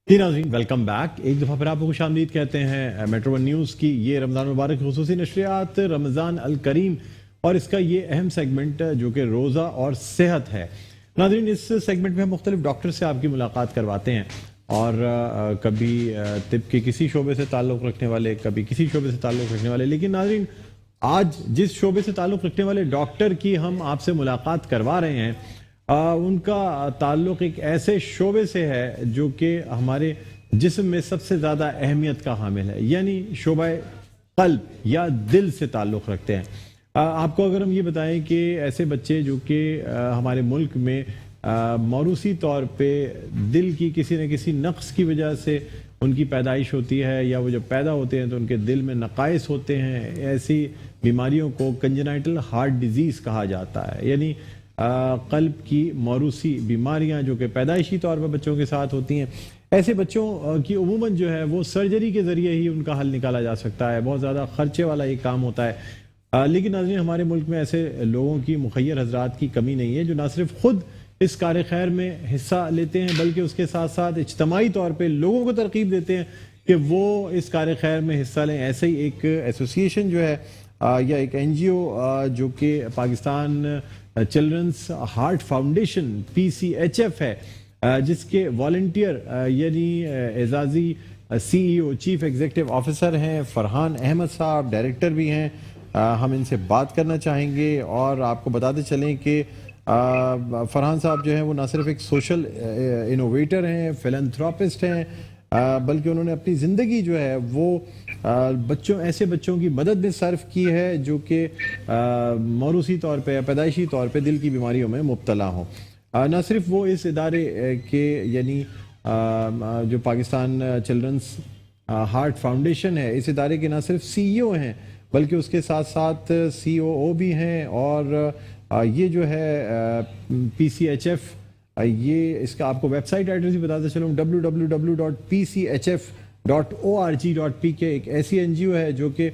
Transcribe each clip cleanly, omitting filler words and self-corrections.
जी नाज़रीन, welcome back. एक दफ़ा फिर आपको खुशामदीद कहते हैं मेट्रो वन न्यूज़ की ये रमज़ान मुबारक खुसूसी नशरियात रमज़ान अल करीम और इसका ये अहम सेगमेंट जो कि रोज़ा और सेहत है। नाज़रीन, इस सेगमेंट में हम मुख्तलिफ डॉक्टर से आपकी मुलाकात करवाते हैं और कभी तिब के किसी शोबे से ताल्लुक़ रखने वाले, कभी किसी शोबे से ताल्लुक़ रखने वाले। लेकिन नाज़रीन, आज जिस शोबे से ताल्लुक़ रखने वाले डॉक्टर की हम आपसे मुलाकात करवा रहे हैं उनका ताल्लुक़ एक ऐसे शोबे से है जो कि हमारे जिस्म में सबसे ज़्यादा अहमियत का हामिल है, यानी शोबा क़ल्ब या दिल से ताल्लुक़ रखते हैं। आपको अगर हम ये बताएं कि ऐसे बच्चे जो कि हमारे मुल्क में मौरूसी तौर पे दिल की किसी न किसी नक़्स की वजह से उनकी पैदाइश होती है या वो जब पैदा होते हैं तो उनके दिल में नक़ाइस होते हैं, ऐसी बीमारियों को कंजेनाइटल हार्ट डिजीज़ कहा जाता है, यानी क़ल्ब की मौरूसी बीमारियां जो कि पैदाइशी तौर पर बच्चों के साथ होती हैं। ऐसे बच्चों की उमूमन जो है वो सर्जरी के ज़रिए ही उनका हल निकाला जा सकता है, बहुत ज़्यादा ख़र्चे वाला ये काम होता है। लेकिन नाज़रीन, हमारे मुल्क में ऐसे लोगों की मुखय्यर हज़रात की कमी नहीं है जो ना सिर्फ ख़ुद इस कार खैर में हिस्सा लेते हैं बल्कि उसके साथ साथ इज्तमाही तौर पर लोगों को तरकीब देते हैं कि वो इस कार खैर में हिस्सा लें। ऐसे ही एक एसोसिएशन जो है या एक NGO जो कि Pakistan children's heart foundation PCHF है, जिसके वॉलंटियर यानी एजाजी CEO चीफ एग्जीक्यूटिव ऑफिसर हैं फरहान अहमद साहब, डायरेक्टर भी हैं। हम इनसे बात करना चाहेंगे और आपको बताते चलें कि फरहान साहब जो हैं वो ना सिर्फ एक सोशल इनोवेटर हैं, फिलैंथ्रोपिस्ट हैं, बल्कि उन्होंने अपनी ज़िंदगी जो है वो ऐसे बच्चों की मदद में सर्फ की है जो कि मौरूसी तौर पे या पैदाइशी तौर पे दिल की बीमारियों में मुब्तला हों। न सिर्फ वो इस इदारे के यानी जो पाकिस्तान चिल्ड्रंस हार्ट फाउंडेशन है, इस इदारे के न सिर्फ CEO हैं बल्कि उसके साथ साथ COO भी हैं और ये जो है PCHF, ये इसका आपको वेबसाइट एड्रेस भी बताते चलूँ www.pchf.org.pk। एक ऐसी NGO है जो कि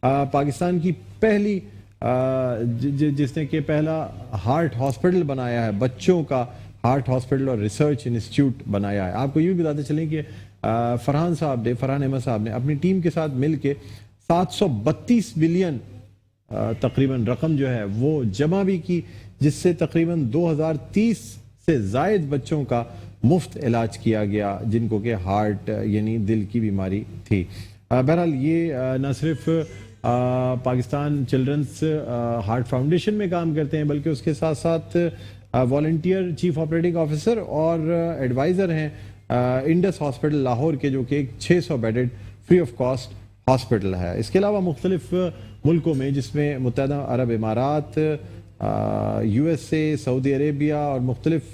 पाकिस्तान की पहली जिसने कि पहला हार्ट हॉस्पिटल बनाया है, बच्चों का हार्ट हॉस्पिटल और रिसर्च इंस्टीट्यूट बनाया है। आपको ये भी बताते चलें कि फरहान अहमद साहब ने अपनी टीम के साथ मिल के 732 बिलियन तकरीबन रकम जो है वो जमा भी की, जिससे तकरीबन 2030 से ज़ायद बच्चों का मुफ्त इलाज किया गया जिनको कि हार्ट यानी दिल की बीमारी थी। बहरहाल ये न सिर्फ पाकिस्तान चिल्ड्रंस हार्ट फाउंडेशन में काम करते हैं बल्कि उसके साथ साथ वॉलंटियर चीफ ऑपरेटिंग ऑफिसर और एडवाइज़र हैं इंडस हॉस्पिटल लाहौर के, जो कि एक 600 bedded free of cost hospital है। इसके अलावा मुख्तलिफ मुल्कों में जिसमें मुत्तहदा अरब इमारात, USA, सऊदी अरेबिया और मुख्तलिफ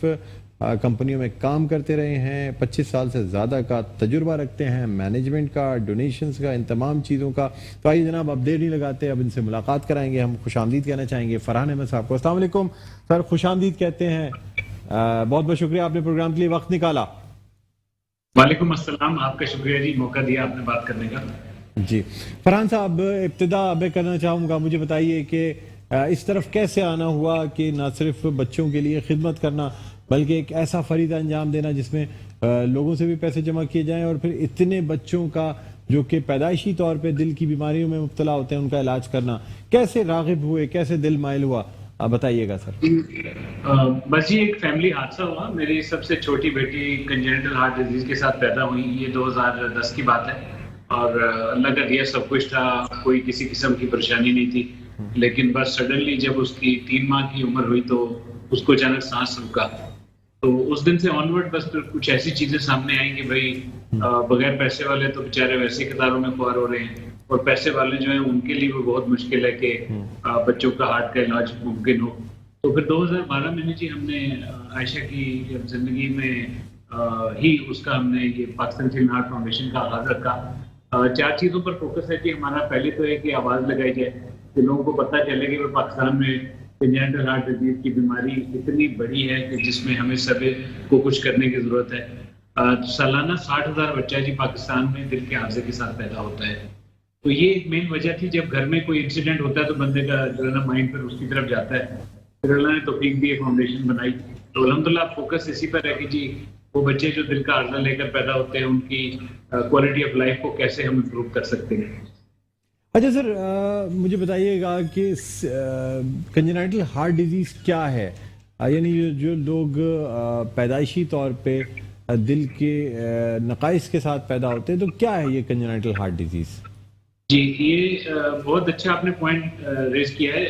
कंपनियों में काम करते रहे हैं। 25 साल से ज़्यादा का तजुर्बा रखते हैं मैनेजमेंट का, डोनेशंस का, इन तमाम चीज़ों का। तो आइए जनाब, अब देर नहीं लगाते, अब इनसे मुलाकात कराएंगे। हम खुशामदीद कहना चाहेंगे फरहान अहमद साहब को। अस्सलाम वालेकुम सर, खुशामदीद कहते हैं। बहुत बहुत शुक्रिया, आपने प्रोग्राम के लिए वक्त निकाला। वालेकुम अस्सलाम, आपका शुक्रिया जी, मौका दिया आपने बात करने का। जी फरहान साहब, इब्तिदा मैं करना चाहूँगा, मुझे बताइए कि इस तरफ कैसे आना हुआ कि ना सिर्फ बच्चों के लिए खिदमत करना बल्कि एक ऐसा फरीदा अंजाम देना जिसमें लोगों से भी पैसे जमा किए जाएं और फिर इतने बच्चों का जो कि पैदाइशी तौर पे दिल की बीमारियों में मुब्तला होते हैं उनका इलाज करना, कैसे राग़िब हुए, कैसे दिल माइल हुआ, आप बताइएगा सर। बस ये एक फैमिली हादसा हुआ। मेरी सबसे छोटी बेटी कंजेनिटल हार्ट डिजीज के साथ पैदा हुई। ये 2010 की बात है और अल्लाह का दिया सब कुछ था, कोई किसी किस्म की परेशानी नहीं थी। लेकिन बस सडनली जब उसकी 3 माह की उम्र हुई तो उसको अचानक सांस रुका। तो उस दिन से ऑनवर्ड बस फिर कुछ ऐसी चीजें सामने आई कि भाई बगैर पैसे वाले तो बेचारे वैसे कतारों में ख्वार हो रहे हैं और पैसे वाले जो हैं उनके लिए वो बहुत मुश्किल है कि बच्चों का हार्ट का इलाज मुमकिन हो। तो फिर 2012 में जी हमने आयशा की जिंदगी में ही उसका हमने ये पाकिस्तान चिल्ड्रन हार्ट फाउंडेशन का आगाज रखा। 4 चीज़ों पर फोकस है कि हमारा पहले तो है कि आवाज़ लगाई जाए कि लोगों को पता चले कि पाकिस्तान में कंजेनिटल हार्ट डिजीज की बीमारी इतनी बड़ी है कि जिसमें हमें सभी को कुछ करने की ज़रूरत है। सालाना 60,000 बच्चा जी पाकिस्तान में दिल के हादसे के साथ पैदा होता है। तो ये एक मेन वजह थी। जब घर में कोई इंसिडेंट होता है तो बंदे का जो है ना माइंड पर उसकी तरफ जाता है। फिर अल्लाह ने तौफीक दी, फाउंडेशन बनाई। तो अल्हम्दुलिल्लाह फोकस इसी पर है कि जी وہ بچے جو دل کا عارضہ لے کر پیدا ہوتے ہیں ان کی کوالٹی آف لائف کو کیسے ہم امپروو کر سکتے ہیں. اچھا سر، مجھے بتائیے گا کہ کنجنائٹل ہارٹ ڈیزیز کیا ہے؟ یعنی جو لوگ پیدائشی طور پہ دل کے نقائص کے ساتھ پیدا ہوتے ہیں، تو کیا ہے یہ کنجنائٹل ہارٹ ڈیزیز؟ جی، یہ بہت اچھا آپ نے پوائنٹ ریز کیا ہے.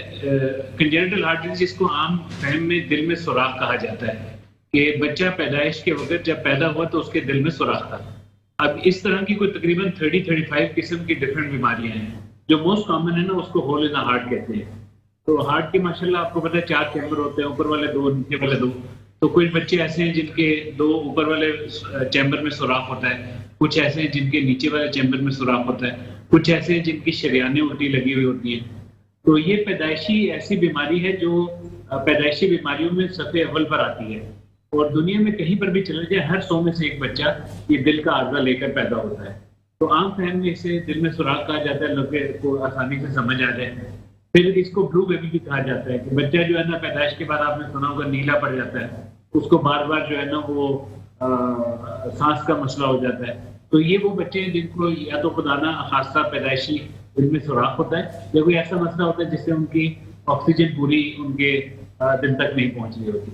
کنجنٹل ہارٹ ڈیزیز کو عام فہم میں دل میں سوراخ کہا جاتا ہے کہ بچہ پیدائش کے وقت جب پیدا ہوا تو اس کے دل میں سوراخ تھا. اب اس طرح کی کوئی تقریباً 30-35 قسم کی ڈفرینٹ بیماریاں ہیں. جو موسٹ کامن ہے نا اس کو ہول ان ہارٹ کہتے ہیں. تو ہارٹ کے ماشاء اللہ آپ کو پتہ ہے 4 چیمبر ہوتے ہیں، اوپر والے 2 نیچے والے 2. تو کچھ بچے ایسے ہیں جن کے 2 اوپر والے چیمبر میں سوراخ ہوتا ہے، کچھ ایسے ہیں جن کے نیچے والے چیمبر میں سوراخ ہوتا ہے، کچھ ایسے ہیں جن کی شریانیں الٹی لگی ہوئی ہوتی ہیں. تو یہ پیدائشی ایسی بیماری ہے جو پیدائشی بیماریوں میں صفحے اول پر آتی ہے. اور دنیا میں کہیں پر بھی چلا جائے ہر 100 میں سے ایک بچہ یہ دل کا عارضہ لے کر پیدا ہوتا ہے. تو عام فہم میں اسے دل میں سوراخ کہا جاتا ہے، لوگوں کو آسانی سے سمجھ آ جائے. پھر اس کو بلو بیبی بھی کہا جاتا ہے کہ بچہ جو ہے نا پیدائش کے بعد آپ نے سنا ہوگا نیلا پڑ جاتا ہے، اس کو بار بار جو ہے نا وہ سانس کا مسئلہ ہو جاتا ہے. تو یہ وہ بچے ہیں جن کو یا تو خدا نہ خاصہ پیدائشی دل میں سوراخ ہوتا ہے یا کوئی ایسا مسئلہ ہوتا ہے جس سے ان کی آکسیجن پوری ان کے دل تک نہیں پہنچ رہی ہوتی.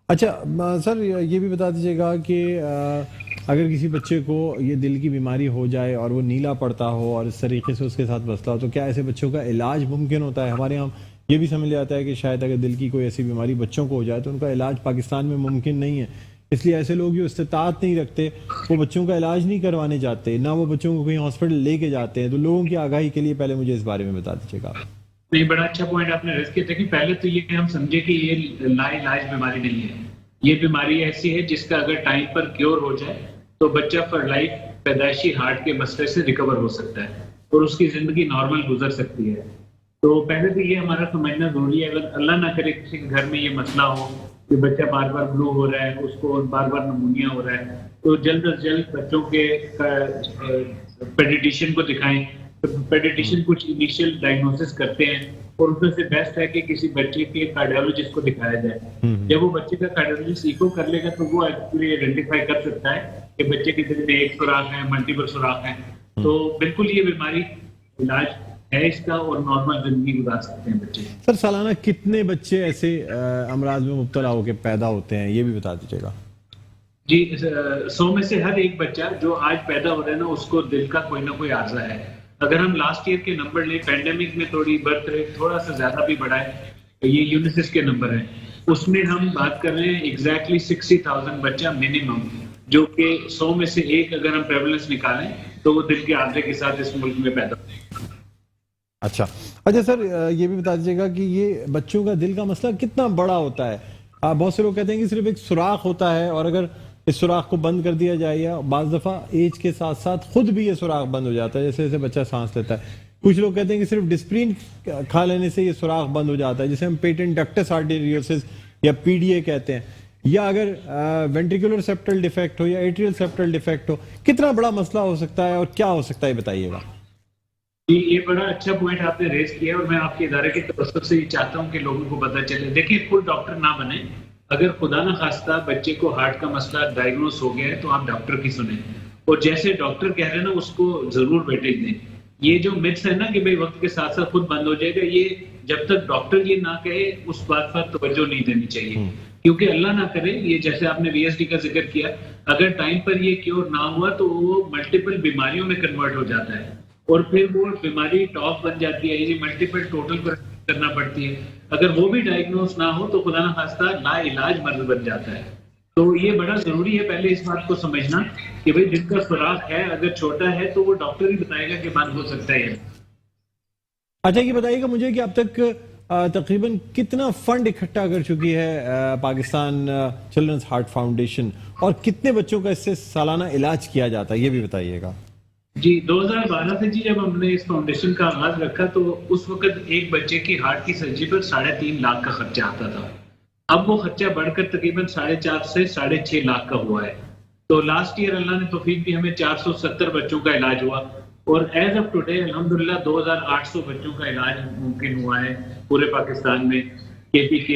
اچھا سر، یہ بھی بتا دیجیے گا کہ اگر کسی بچے کو یہ دل کی بیماری ہو جائے اور وہ نیلا پڑتا ہو اور اس طریقے سے اس کے ساتھ مسئلہ ہو، تو کیا ایسے بچوں کا علاج ممکن ہوتا ہے؟ ہمارے یہاں یہ بھی سمجھ جاتا ہے کہ شاید اگر دل کی کوئی ایسی بیماری بچوں کو ہو جائے تو ان کا علاج پاکستان میں ممکن نہیں ہے، اس لیے ایسے لوگ جو استطاعت نہیں رکھتے وہ بچوں کا علاج نہیں کروانے جاتے، نہ وہ بچوں کو کہیں ہاسپٹل لے کے جاتے ہیں. تو لوگوں کی آگاہی کے لیے پہلے مجھے اس بارے میں بتا دیجیے گا. نہیں، بڑا اچھا پوائنٹ آپ نے ریز کیا. دیکھیں، پہلے تو یہ ہم سمجھے کہ یہ لا علاج بیماری نہیں ہے. یہ بیماری ایسی ہے جس کا اگر ٹائم پر کیور ہو جائے تو بچہ فار لائف پیدائشی ہارٹ کے مسئلے سے ریکور ہو سکتا ہے اور اس کی زندگی نارمل گزر سکتی ہے. تو پہلے تو یہ ہمارا سمجھنا ضروری ہے. اگر اللہ نہ کرے کسی کے گھر میں یہ مسئلہ ہو کہ بچہ بار بار بلو ہو رہا ہے، اس کو بار بار نمونیا ہو رہا ہے، تو جلد از جلد بچوں کے پیڈیٹیشین کو دکھائیں. پیڈیٹیشین کچھ انیشیل ڈائگنوسس کرتے ہیں اور اس میں سے بیسٹ ہے کہ کسی بچے کے کارڈیولوجسٹ کو دکھایا جائے. جب وہ بچے کا کارڈیولوجسٹ ایکو کر لے گا تو وہ ایکچولی آئیڈینٹیفائی کر سکتا ہے کہ بچے کے دل میں ایک سوراخ ہے، ملٹیپل سوراخ ہیں. تو بالکل یہ بیماری علاج ہے اس کا اور نارمل زندگی گزار سکتے ہیں بچے. سر، سالانہ کتنے بچے ایسے امراض میں مبتلا ہو کے پیدا ہوتے ہیں، یہ بھی بتا دیجیے گا. جی، 100 میں سے ہر ایک بچہ جو آج پیدا ہو رہا ہے نا اس کو دل کا کوئی نہ کوئی عارضہ ہے. اگر ہم لاسٹ ایئر کے نمبر لیں، پینڈیمک میں تھوڑی برتھ ریٹ تھوڑا سا زیادہ بھی بڑھا ہے، یہ یونیسیف کے نمبر ہیں، اس میں ہم بات کر رہے ہیں ایگزیکٹلی 60,000 بچہ منیمم، جو کہ 100 میں سے ایک اگر ہم پریولنس نکالیں تو وہ دل کے عارضے کے ساتھ اس ملک میں پیدا ہوتے ہیں. اچھا سر، یہ بھی بتا دیجیے گا کہ یہ بچوں کا دل کا مسئلہ کتنا بڑا ہوتا ہے؟ بہت سے لوگ کہتے ہیں کہ صرف ایک سوراخ ہوتا ہے اور اگر اس سوراخ کو بند کر دیا جائے، یا بعض دفعہ ایج کے ساتھ ساتھ خود بھی یہ سوراخ بند ہو جاتا ہے جیسے جیسے بچہ سانس لیتا ہے. کچھ لوگ کہتے ہیں کہ صرف ڈسپرین کھا لینے سے یہ سوراخ بند ہو جاتا ہے، جسے ہم پیٹنٹ ڈکٹس آرٹیریوسس یا پی ڈی اے کہتے ہیں. یا اگر وینٹریکولر سیپٹل ڈیفیکٹ ہو یا ایٹریل سیپٹل ڈیفیکٹ ہو، کتنا بڑا مسئلہ ہو سکتا ہے اور کیا ہو سکتا ہے بتائیے گا. جی، یہ بڑا اچھا پوائنٹ آپ نے ریز کیا اور میں آپ کے ادارے کی طرف سے یہ چاہتا ہوں کہ لوگوں کو پتہ چلے. دیکھیے، خود ڈاکٹر نہ بنیں. اگر خدا نہ خواستہ بچے کو ہارٹ کا مسئلہ ڈائگنوز ہو گیا ہے تو آپ ڈاکٹر کی سنیں اور جیسے ڈاکٹر کہہ رہے ہیں نا اس کو ضرور ویٹیج دیں. یہ جو متس ہے نا کہ بھئی وقت کے ساتھ ساتھ خود بند ہو جائے گا، یہ جب تک ڈاکٹر یہ نہ کہے اس بات پر توجہ نہیں دینی چاہیے. کیونکہ اللہ نہ کرے، یہ جیسے آپ نے VSD کا ذکر کیا، اگر ٹائم پر یہ کیور نہ ہوا تو وہ ملٹیپل بیماریوں میں کنورٹ ہو جاتا ہے اور پھر وہ بیماری ٹاپ بن جاتی ہے، یعنی ملٹیپل ٹوٹل کرنا پڑتی ہے. اگر وہ بھی ڈائگنوز نہ ہو تو خدا نہ خواستہ لا علاج مرض بن جاتا ہے. تو یہ بڑا ضروری ہے پہلے اس بات کو سمجھنا کہ بھئی جن کا سوراخ ہے اگر چھوٹا ہے تو وہ ڈاکٹر ہی بتائے گا کہ بند ہو سکتا ہے. اچھا، یہ بتائیے گا مجھے کہ اب تک تقریباً کتنا فنڈ اکٹھا کر چکی ہے پاکستان چلڈرنز ہارٹ فاؤنڈیشن اور کتنے بچوں کا اس سے سالانہ علاج کیا جاتا ہے، یہ بھی بتائیے گا. جی، 2012 سے جب ہم نے اس فاؤنڈیشن کا آغاز رکھا تو اس وقت ایک بچے کی ہارٹ کی سرجری پر 3.5 لاکھ کا خرچہ آتا تھا. اب وہ خرچہ بڑھ کر تقریباً 4.5 سے 6.5 لاکھ کا ہوا ہے. تو لاسٹ ایئر اللہ نے توفیق دی، ہمیں 470 بچوں کا علاج ہوا اور ایز آف ٹوڈے الحمدللہ 2800 بچوں کا علاج ممکن ہوا ہے پورے پاکستان میں. KPK،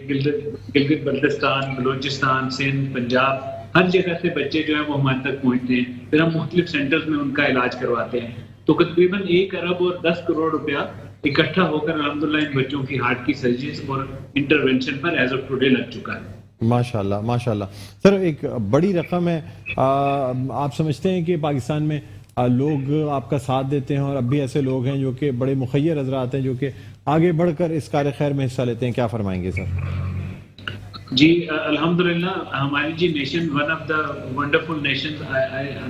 گلگت بلتستان، بلوچستان، سندھ، پنجاب، हर जगह से बच्चे जो है वो हमारे तक पहुंचते हैं, फिर हम मुख्तलिफ सेंटर्स में उनका इलाज करवाते हैं। तो तकरीबन 1 अरब और 10 करोड़ रुपया इकट्ठा होकर अल्हम्दुलिल्लाह इन बच्चों की हार्ट की सर्जरीज और इंटरवेंशन पर एज ऑफ टुडे लग चुका है। माशाल्लाह माशाल्लाह। सर एक बड़ी रकम है, आप समझते हैं कि पाकिस्तान में लोग आपका साथ देते हैं और अब भी ऐसे लोग हैं जो कि बड़े मुखय्यर हज़रात हैं जो कि आगे बढ़कर इस कार्य खैर में हिस्सा लेते हैं, क्या फरमाएंगे सर? जी अल्हम्दुलिल्लाह हमारी जी nation one of the wonderful nation.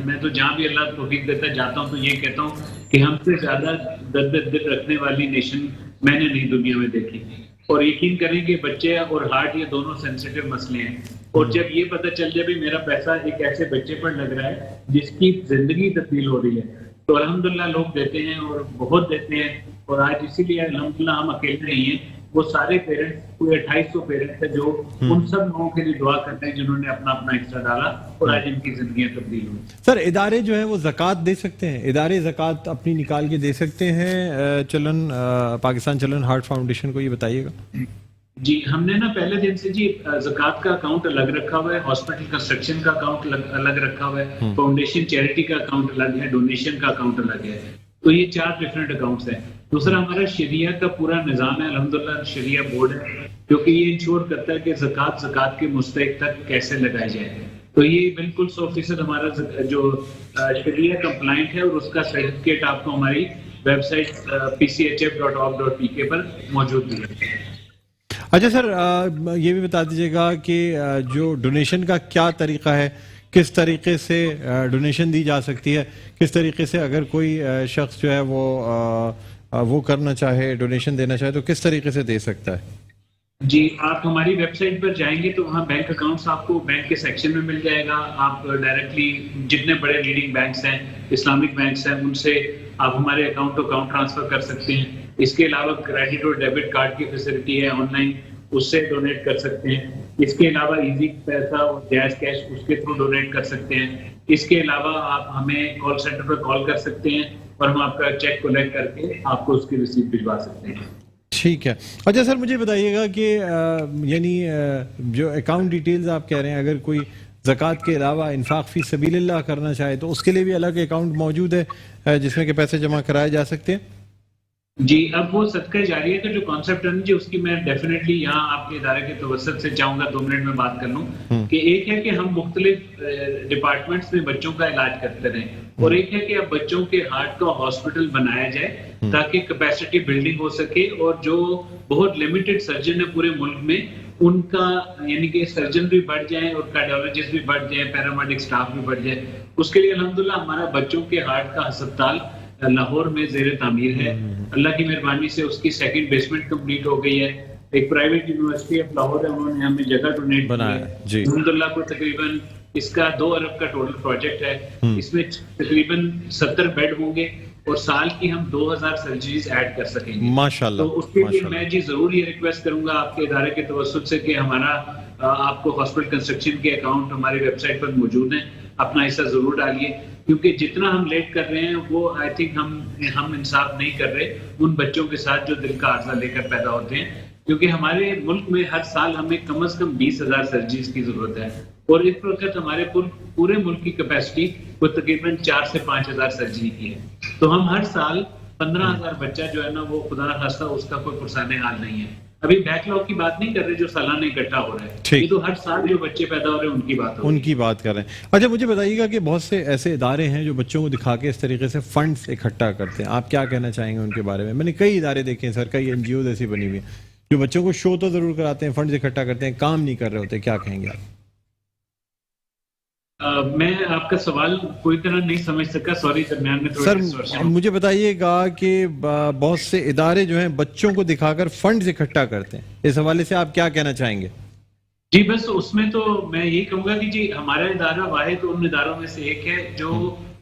मैं तो जहाँ भी अल्लाह तौफीक देता जाता हूँ तो ये कहता हूँ कि हमसे ज्यादा दर्द दिल रखने वाली नेशन मैंने नहीं दुनिया में देखी। और यकीन करें कि बच्चे और हार्ट ये दोनों सेंसिटिव मसले हैं, और जब ये पता चल जाए भी मेरा पैसा एक ऐसे बच्चे पर लग रहा है जिसकी जिंदगी तब्दील हो रही है, तो अल्हम्दुलिल्लाह लोग देते हैं और बहुत देते हैं। और आज इसीलिए अल्हम्दुलिल्लाह हम अकेले नहीं हैं, वो सारे पेरेंट्स, कोई 2800 पेरेंट्स हैं जो उन सब लोगों के लिए दुआ करते हैं जिन्होंने अपना अपना हिस्सा डाला और आज इनकी जिंदगियां तब्दील हुई। सर इदारे जो है वो ज़कात दे सकते हैं, इदारे ज़कात अपनी निकाल के दे सकते हैं चलन पाकिस्तान चलन हार्ट फाउंडेशन को, ये बताइएगा। जी हमने ना पहले दिन से जी ज़कात का अकाउंट अलग रखा हुआ है, हॉस्पिटल कंस्ट्रक्शन का अकाउंट अलग रखा हुआ है, फाउंडेशन चैरिटी का अकाउंट अलग है, डोनेशन का अकाउंट अलग है। तो ये 4 डिफरेंट अकाउंट्स हैं। दूसरा हमारा शरिया का पूरा निज़ाम है, अल्हम्दुलिल्लाह शरिया बोर्ड है, क्योंकि ये इंश्योर करता है कि ज़कात के मुस्तहिक तक कैसे लगाई जाए। तो ये बिल्कुल 100% हमारा जो शरिया कंप्लाइंट है, और उसका सर्टिफिकेट आपको हमारी वेबसाइट pchf.org.pk पर मौजूद है। अच्छा सर, ये भी बता दीजिएगा कि जो डोनेशन का क्या तरीका है, किस तरीके से डोनेशन दी जा सकती है, किस तरीके से अगर कोई शख्स जो है वो करना चाहे, डोनेशन देना चाहे तो किस तरीके से दे सकता है? जी आप हमारी वेबसाइट पर जाएंगे तो वहाँ बैंक अकाउंट्स आपको बैंक के सेक्शन में मिल जाएगा। आप डायरेक्टली जितने बड़े लीडिंग बैंक्स हैं, इस्लामिक बैंक्स हैं, उनसे आप हमारे अकाउंट टू अकाउंट ट्रांसफर कर सकते हैं। इसके अलावा क्रेडिट और डेबिट कार्ड की फैसिलिटी है ऑनलाइन, उससे डोनेट कर सकते हैं। इसके अलावा इजी पैसा और जैज कैश उसके थ्रू डोनेट कर सकते हैं। इसके अलावा आप हमें कॉल सेंटर पर कॉल कर सकते हैं और हम आपका चेक कलेक्ट करके आपको उसकी रिसीप्ट भिजवा सकते हैं। ठीक है। अच्छा सर मुझे बताइएगा कि यानी जो अकाउंट डिटेल्स आप कह रहे हैं, अगर कोई ज़कात के अलावा इन्फाक फी सबीलिल्लाह करना चाहे तो उसके लिए भी अलग अकाउंट मौजूद है जिसमें कि पैसे जमा कराए जा सकते हैं? जी अब वो सदका जारिया का जो कॉन्सेप्ट है ना जी, उसकी मैं डेफिनेटली यहाँ आपके इदारे के तवज्जुह से चाहूंगा 2 मिनट में बात कर लूँ कि एक है कि हम मुख्तलिफ डिपार्टमेंट्स में बच्चों का इलाज करते रहें, और एक है कि अब बच्चों के हार्ट का हॉस्पिटल बनाया जाए ताकि कैपेसिटी बिल्डिंग हो सके, और जो बहुत लिमिटेड सर्जन है पूरे मुल्क में उनका यानी कि सर्जन भी बढ़ जाए और कार्डियोलॉजिस्ट भी बढ़ जाए, पैरामेडिक स्टाफ भी बढ़ जाए। उसके लिए अल्हम्दुलिल्लाह हमारा बच्चों के हार्ट का अस्पताल लाहौर में ज़ेर तामीर है। अल्लाह की मेहरबानी से उसकी 2nd बेसमेंट कंप्लीट हो गई है। एक प्राइवेट यूनिवर्सिटी ऑफ लाहौर है, उन्होंने हमें जगह डोनेट की है अल्हम्दुलिल्लाह को। तकरीबन इसका 2 अरब का टोटल प्रोजेक्ट है, इसमें तकरीबन 70 बेड होंगे और साल की हम 2000 सर्जरीज ऐड कर सकेंगे माशाल्लाह। तो उसके लिए मैं जी जरूर ये रिक्वेस्ट करूंगा आपके इदारे के तवज्जुह से कि हमारा आपको हॉस्पिटल कंस्ट्रक्शन के अकाउंट हमारी वेबसाइट पर मौजूद हैं, अपना हिस्सा जरूर डालिए, क्योंकि जितना हम लेट कर रहे हैं वो आई थिंक हम इंसाफ नहीं कर रहे उन बच्चों के साथ जो दिल का आर्जा लेकर पैदा होते हैं, क्योंकि हमारे मुल्क में हर साल हमें कम से कम 20,000 सर्जरीज की जरूरत है, और इस वक्त हमारे पूरे मुल्क की कैपेसिटी वो तकरीबन 4 से 5,000 सर्जरी की है। तो हम हर साल 15,000 बच्चा जो है ना वो खुदा न खास्ता उसका कोई पुरसाने हाल नहीं है। अभी बैकलॉग की बात नहीं कर रहे जो सालाना इकट्ठा हो रहा है, ये तो हर साल जो बच्चे पैदा हो रहे हैं उनकी बात कर रहे हैं। अच्छा मुझे बताइएगा कि बहुत से ऐसे इदारे हैं जो बच्चों को दिखा के इस तरीके से फंड्स इकट्ठा करते हैं, आप क्या कहना चाहेंगे उनके बारे में? मैंने कई इदारे देखे हैं सर, कई NGOs ऐसी बनी हुई है जो बच्चों को शो तो जरूर कराते हैं, फंड्स इकट्ठा करते हैं, काम नहीं कर रहे होते, क्या कहेंगे आप? मैं आपका सवाल पूरी तरह नहीं समझ सका, सॉरी दरमियान में सर मुझे बताइएगा कि बहुत से इदारे जो हैं बच्चों को दिखाकर फंड्स इकट्ठा करते हैं, इस हवाले से आप क्या कहना चाहेंगे? जी बस उसमें तो मैं यही कहूंगा कि जी हमारा इदारा वाहिद उन इदारों में से एक है जो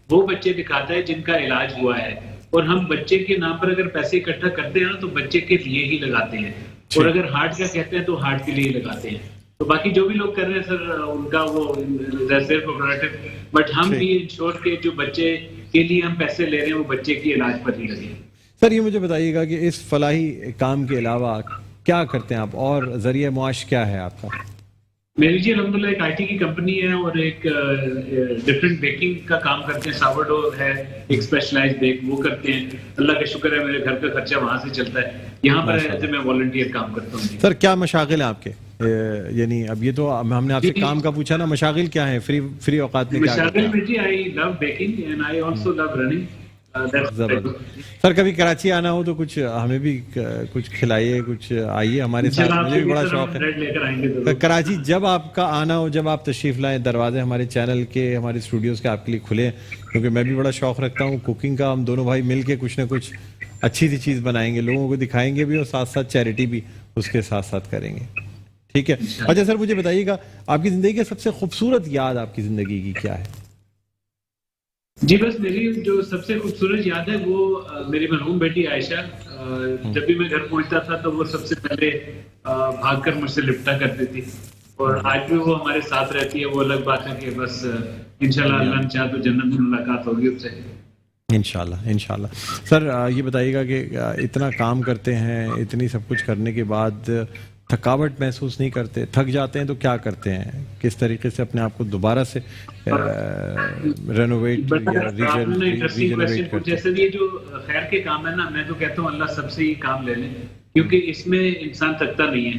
वो बच्चे दिखाता है जिनका इलाज हुआ है, और हम बच्चे के नाम पर अगर पैसे इकट्ठा करते हैं तो बच्चे के लिए ही लगाते हैं, और अगर हार्ट का कहते हैं तो हार्ट के लिए ही लगाते हैं। तो बाकी जो भी लोग कर रहे हैं सर उनका वो बट हम भी इंश्योर के जो बच्चे के लिए हम पैसे ले रहे हैं वो बच्चे की इलाज पर ही लगे। सर ये मुझे बताइएगा कि इस फलाही काम के अलावा क्या करते हैं आप, और जरिए मुआश क्या है आपका? میری جی الحمدللہ ایک آئی ٹی کی کمپنی ہے اور ایک ڈفرینٹ بیکنگ کا کام کرتے ہیں. ساورڈو ہے ایک اسپیشلائز بیک وہ کرتے ہیں. اللہ کا شکر ہے میرے گھر کا خرچہ وہاں سے چلتا ہے. یہاں پر ایز اے میں والنٹیئر کام کرتا ہوں. سر کیا مشاغل ہیں آپ کے؟ یعنی اب یہ تو ہم نے آپ سے کام کا پوچھا نا, مشاغل کیا ہیں فری اوقات میں کیا کرتے ہیں؟ مشاغل میں جی I love baking and I also love running. Sir کبھی کراچی آنا ہو تو کچھ ہمیں بھی کچھ کھلائیے, کچھ آئیے ہمارے ساتھ, مجھے بھی بڑا شوق ہے. کراچی جب آپ کا آنا ہو, جب آپ تشریف لائیں, دروازے ہمارے چینل کے, ہمارے اسٹوڈیوز کے آپ کے لیے کھلے ہیں, کیونکہ میں بھی بڑا شوق رکھتا ہوں کوکنگ کا. ہم دونوں بھائی مل کے کچھ نہ کچھ اچھی سی چیز بنائیں گے, لوگوں کو دکھائیں گے بھی, اور ساتھ ساتھ چیریٹی بھی اس کے ساتھ ساتھ کریں گے. ٹھیک ہے. اچھا سر مجھے بتائیے گا, آپ کی زندگی کی سب سے خوبصورت یاد آپ کی زندگی کی کیا ہے؟ جی بس میری جو سب سے خوبصورت یاد ہے وہ میری مرحوم بیٹی عائشہ. جب بھی میں گھر پہنچتا تھا تو وہ سب سے پہلے بھاگ کر مجھ سے لپٹا کرتی تھی, اور آج بھی وہ ہمارے ساتھ رہتی ہے. وہ الگ بات ہے کہ بس انشاءاللہ اللہ نے چاہا تو جنت میں ملاقات ہوگی اس سے. انشاءاللہ. سر یہ بتائیے گا کہ اتنا کام کرتے ہیں, اتنی سب کچھ کرنے کے بعد تھکاوٹ محسوس نہیں کرتے؟ تھک جاتے ہیں تو کیا کرتے ہیں؟ کس طریقے سے اپنے آپ کو دوبارہ سے رینوویٹ یا ریجنریٹ کرتے ہیں؟ جیسے یہ جو خیر کے کام ہے نا, میں تو کہتا ہوں اللہ سب سے یہ کام لے لیں, کیونکہ اس میں انسان تھکتا نہیں ہے.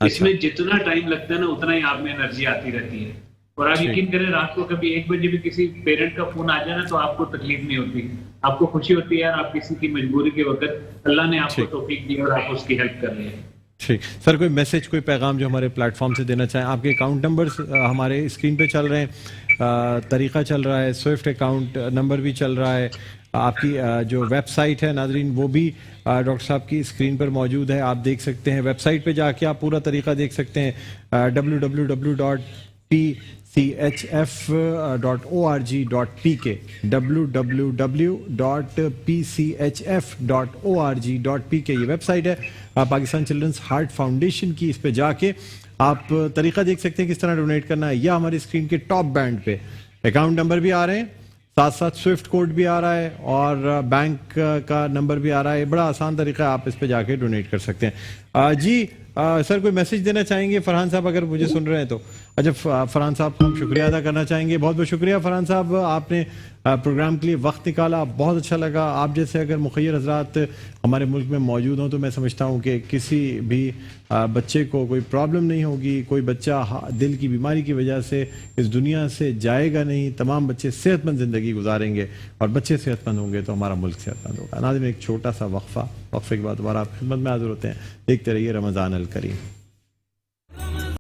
اس میں جتنا ٹائم لگتا ہے نا اتنا ہی آپ میں انرجی آتی رہتی ہے. اور آپ یقین کریں رات کو کبھی 1 بجے بھی کسی پیرنٹ کا فون آ جائے نا تو آپ کو تکلیف نہیں ہوتی, آپ کو خوشی ہوتی ہے یار آپ کسی کی مجبوری کے وقت اللہ نے آپ کو توفیق دی اور آپ اس کی ہیلپ کر رہے ہیں. ٹھیک سر, کوئی میسج, کوئی پیغام جو ہمارے پلیٹ فارم سے دینا چاہیں؟ آپ کے اکاؤنٹ نمبرز ہمارے اسکرین پہ چل رہے ہیں, طریقہ چل رہا ہے, سوئفٹ اکاؤنٹ نمبر بھی چل رہا ہے, آپ کی جو ویب سائٹ ہے ناظرین وہ بھی ڈاکٹر صاحب کی اسکرین پر موجود ہے, آپ دیکھ سکتے ہیں. ویب سائٹ پہ جا کے آپ پورا طریقہ دیکھ سکتے ہیں, www.pchf.org.pk www.pchf.org.pk یہ ویب سائٹ ہے پاکستان چلڈرنز ہارٹ فاؤنڈیشن کی. اس پہ جا کے آپ طریقہ دیکھ سکتے ہیں کس طرح ڈونیٹ کرنا ہے, یا ہماری اسکرین کے ٹاپ بینڈ پہ اکاؤنٹ نمبر بھی آ رہے ہیں, ساتھ ساتھ سوئفٹ کوڈ بھی آ رہا ہے, اور بینک کا نمبر بھی آ رہا ہے. بڑا آسان طریقہ ہے, آپ اس پہ جا کے ڈونیٹ کر سکتے ہیں. جی سر کوئی میسج دینا چاہیں گے فرحان صاحب اگر مجھے سن رہے ہیں تو؟ اچھا فرحان صاحب کو ہم شکریہ ادا کرنا چاہیں گے. بہت بہت شکریہ فرحان صاحب, آپ نے پروگرام کے لیے وقت نکالا, بہت اچھا لگا. آپ جیسے اگر مخیر حضرات ہمارے ملک میں موجود ہوں تو میں سمجھتا ہوں کہ کسی بھی بچے کو کوئی پرابلم نہیں ہوگی, کوئی بچہ دل کی بیماری کی وجہ سے اس دنیا سے جائے گا نہیں. تمام بچے صحت مند زندگی گزاریں گے, اور بچے صحت مند ہوں گے تو ہمارا ملک صحت مند ہوگا. ناظرین ایک چھوٹا سا وقفے کے بعد دوبارہ آپ خدمت میں حاضر ہوتے ہیں. دیکھتے رہیے رمضان الکریم.